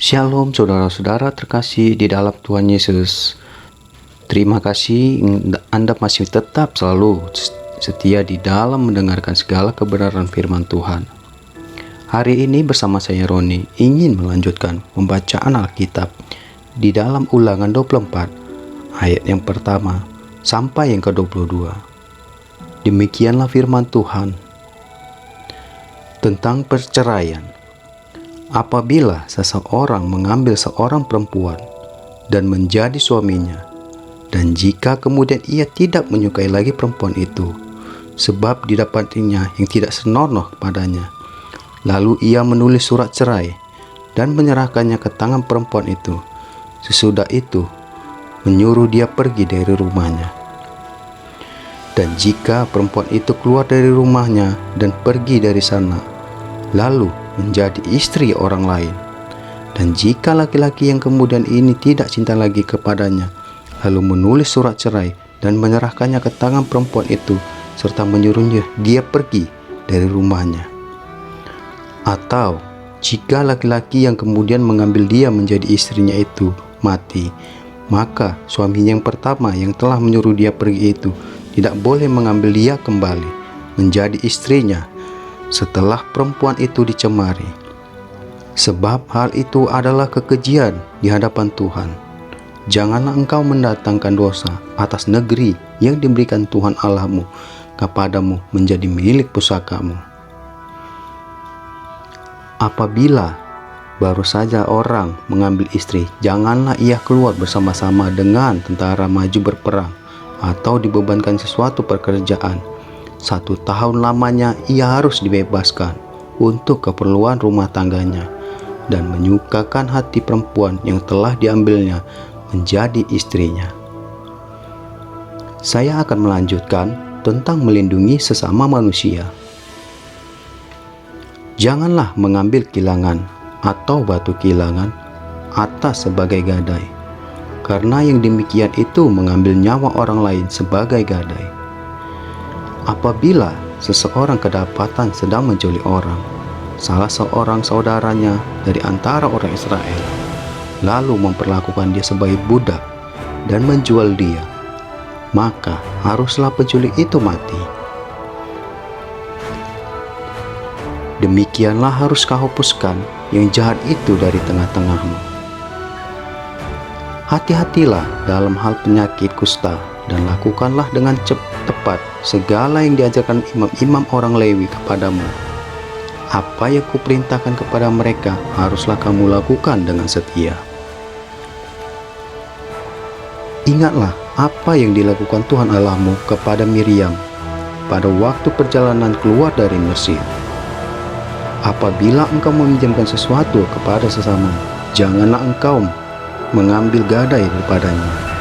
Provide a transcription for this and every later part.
Shalom saudara-saudara terkasih di dalam Tuhan Yesus. Terima kasih Anda masih tetap selalu setia di dalam mendengarkan segala kebenaran firman Tuhan. Hari ini bersama saya Roni ingin melanjutkan pembacaan Alkitab di dalam Ulangan 24 ayat yang pertama sampai yang ke-22. Demikianlah firman Tuhan tentang perceraian. Apabila seseorang mengambil seorang perempuan dan menjadi suaminya, dan jika kemudian ia tidak menyukai lagi perempuan itu, sebab didapatinya yang tidak senonoh kepadanya, lalu ia menulis surat cerai dan menyerahkannya ke tangan perempuan itu, sesudah itu menyuruh dia pergi dari rumahnya. Dan jika perempuan itu keluar dari rumahnya dan pergi dari sana, lalu menjadi istri orang lain, dan jika laki-laki yang kemudian ini tidak cinta lagi kepadanya, lalu menulis surat cerai dan menyerahkannya ke tangan perempuan itu, serta menyuruhnya dia pergi dari rumahnya. Atau jika laki-laki yang kemudian mengambil dia menjadi istrinya itu mati, maka suaminya yang pertama yang telah menyuruh dia pergi itu tidak boleh mengambil dia kembali menjadi istrinya setelah perempuan itu dicemari, sebab hal itu adalah kekejian di hadapan Tuhan. Janganlah engkau mendatangkan dosa atas negeri yang diberikan Tuhan Allahmu kepadamu menjadi milik pusakamu. Apabila baru saja orang mengambil istri, janganlah ia keluar bersama-sama dengan tentara maju berperang atau dibebankan sesuatu pekerjaan. 1 tahun lamanya ia harus dibebaskan untuk keperluan rumah tangganya dan menyukakan hati perempuan yang telah diambilnya menjadi istrinya. Saya akan melanjutkan tentang melindungi sesama manusia. Janganlah mengambil kilangan atau batu kilangan atas sebagai gadai, karena yang demikian itu mengambil nyawa orang lain sebagai gadai. Apabila seseorang kedapatan sedang menculik orang, salah seorang saudaranya dari antara orang Israel, lalu memperlakukan dia sebagai budak dan menjual dia, maka haruslah penculik itu mati. Demikianlah harus kau hapuskan yang jahat itu dari tengah-tengahmu. Hati-hatilah dalam hal penyakit kusta, dan lakukanlah dengan tepat segala yang diajarkan imam-imam orang Lewi kepadamu. Apa yang kuperintahkan kepada mereka haruslah kamu lakukan dengan setia. Ingatlah apa yang dilakukan Tuhan Allahmu kepada Miriam pada waktu perjalanan keluar dari Mesir. Apabila engkau meminjamkan sesuatu kepada sesama, janganlah engkau mengambil gadai daripadanya.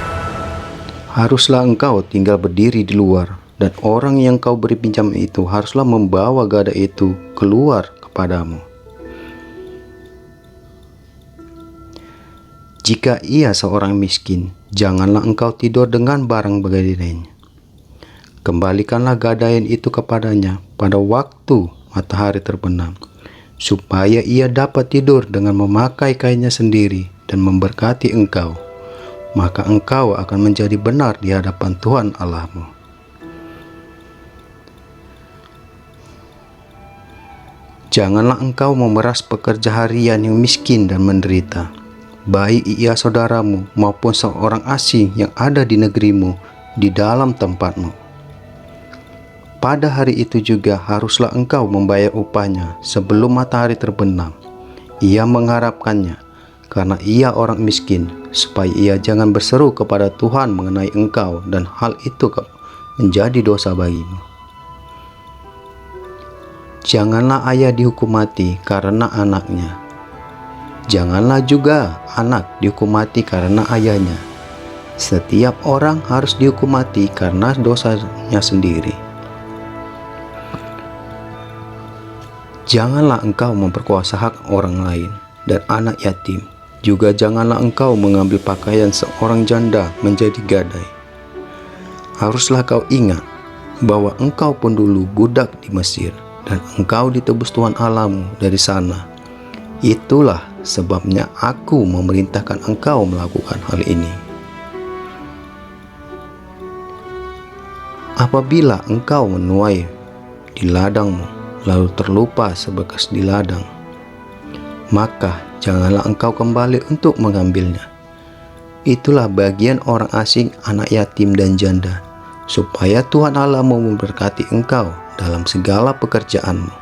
Haruslah engkau tinggal berdiri di luar, dan orang yang kau beri pinjam itu haruslah membawa gadai itu keluar kepadamu. Jika ia seorang miskin, janganlah engkau tidur dengan barang gadainya. Kembalikanlah gadaian itu kepadanya pada waktu matahari terbenam, supaya ia dapat tidur dengan memakai kainnya sendiri dan memberkati engkau. Maka engkau akan menjadi benar di hadapan Tuhan Allahmu. Janganlah engkau memeras pekerja harian yang miskin dan menderita, baik ia saudaramu maupun seorang asing yang ada di negerimu di dalam tempatmu. Pada hari itu juga haruslah engkau membayar upahnya sebelum matahari terbenam. Ia mengharapkannya, karena ia orang miskin, supaya ia jangan berseru kepada Tuhan mengenai engkau, dan hal itu menjadi dosa bagimu. Janganlah ayah dihukum mati karena anaknya. Janganlah juga anak dihukum mati karena ayahnya. Setiap orang harus dihukum mati karena dosanya sendiri. Janganlah engkau memperkuasa hak orang lain dan anak yatim. Juga janganlah engkau mengambil pakaian seorang janda menjadi gadai. Haruslah kau ingat bahwa engkau pun dulu budak di Mesir, dan engkau ditebus Tuhan Allahmu dari sana. Itulah sebabnya aku memerintahkan engkau melakukan hal ini. Apabila engkau menuai di ladangmu, lalu terlupa sebekas di ladang, maka janganlah engkau kembali untuk mengambilnya. Itulah bagian orang asing, anak yatim dan janda, supaya Tuhan Allahmu memberkati engkau dalam segala pekerjaanmu.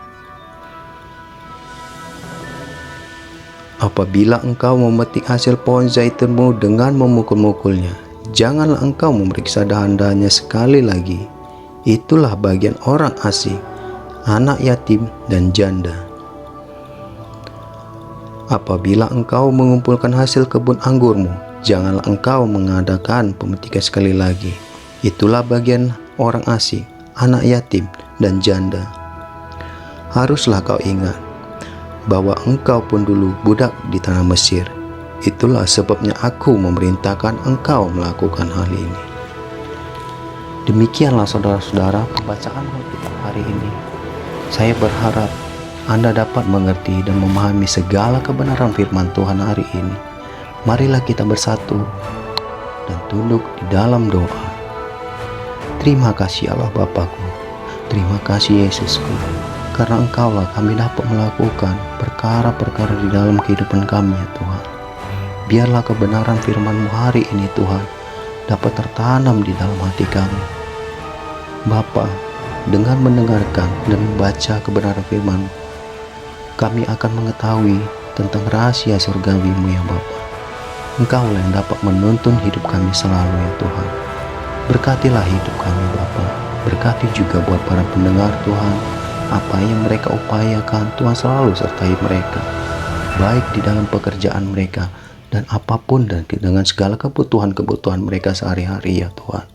Apabila engkau memetik hasil pohon zaitunmu dengan memukul-mukulnya, janganlah engkau memeriksa dahan-dahannya sekali lagi. Itulah bagian orang asing, anak yatim dan janda. Apabila engkau mengumpulkan hasil kebun anggurmu, janganlah engkau mengadakan pemetikan sekali lagi. Itulah bagian orang asing, anak yatim dan janda. Haruslah kau ingat bahwa engkau pun dulu budak di tanah Mesir. Itulah sebabnya aku memerintahkan engkau melakukan hal ini. Demikianlah saudara-saudara pembacaan Alkitab hari ini. Saya berharap Anda dapat mengerti dan memahami segala kebenaran firman Tuhan hari ini. Marilah kita bersatu dan tunduk di dalam doa. Terima kasih Allah Bapakku, terima kasih Yesusku, karena Engkaulah kami dapat melakukan perkara-perkara di dalam kehidupan kami ya Tuhan. Biarlah kebenaran firman-Mu hari ini Tuhan dapat tertanam di dalam hati kami. Bapa, dengan mendengarkan dan membaca kebenaran firman-Mu, kami akan mengetahui tentang rahasia surgawi-Mu ya Bapa. Engkaulah yang dapat menuntun hidup kami selalu ya Tuhan. Berkatilah hidup kami Bapa. Berkati juga buat para pendengar Tuhan. Apa yang mereka upayakan, Tuhan selalu sertai mereka, baik di dalam pekerjaan mereka dan apapun, dan dengan segala kebutuhan-kebutuhan mereka sehari-hari ya Tuhan.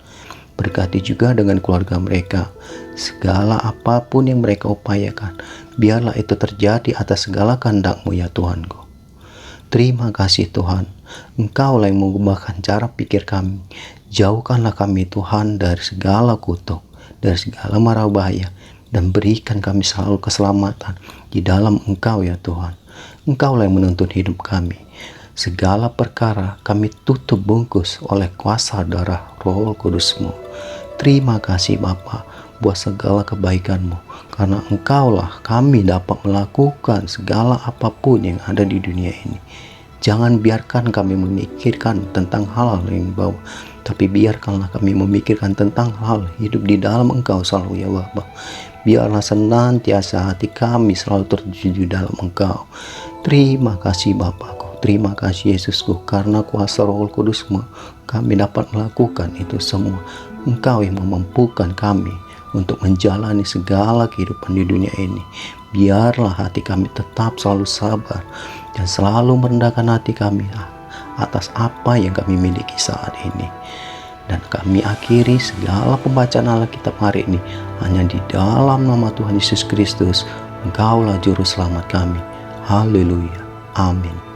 Berkati juga dengan keluarga mereka. Segala apapun yang mereka upayakan, biarlah itu terjadi atas segala kehendak-Mu ya Tuhanku. Terima kasih Tuhan, Engkaulah yang mengubahkan cara pikir kami. Jauhkanlah kami Tuhan dari segala kutuk, dari segala mara bahaya, dan berikan kami selalu keselamatan di dalam Engkau ya Tuhan. Engkaulah yang menuntun hidup kami. Segala perkara kami tutup bungkus oleh kuasa darah Roh Kudus-Mu. Terima kasih Bapa buat segala kebaikan-Mu, karena Engkaulah kami dapat melakukan segala apapun yang ada di dunia ini. Jangan biarkan kami memikirkan tentang hal-hal yang bawah, tapi biarkanlah kami memikirkan tentang hal hidup di dalam Engkau selalu ya Bapa. Biarlah senantiasa hati kami selalu tertuju dalam Engkau. Terima kasih Bapakku, terima kasih Yesusku, karena kuasa Roh Kudus-Mu kami dapat melakukan itu semua. Engkau yang memampukan kami untuk menjalani segala kehidupan di dunia ini. Biarlah hati kami tetap selalu sabar dan selalu merendahkan hati kami atas apa yang kami miliki saat ini. Dan kami akhiri segala pembacaan Alkitab hari ini hanya di dalam nama Tuhan Yesus Kristus. Engkaulah juru selamat kami. Haleluya. Amin.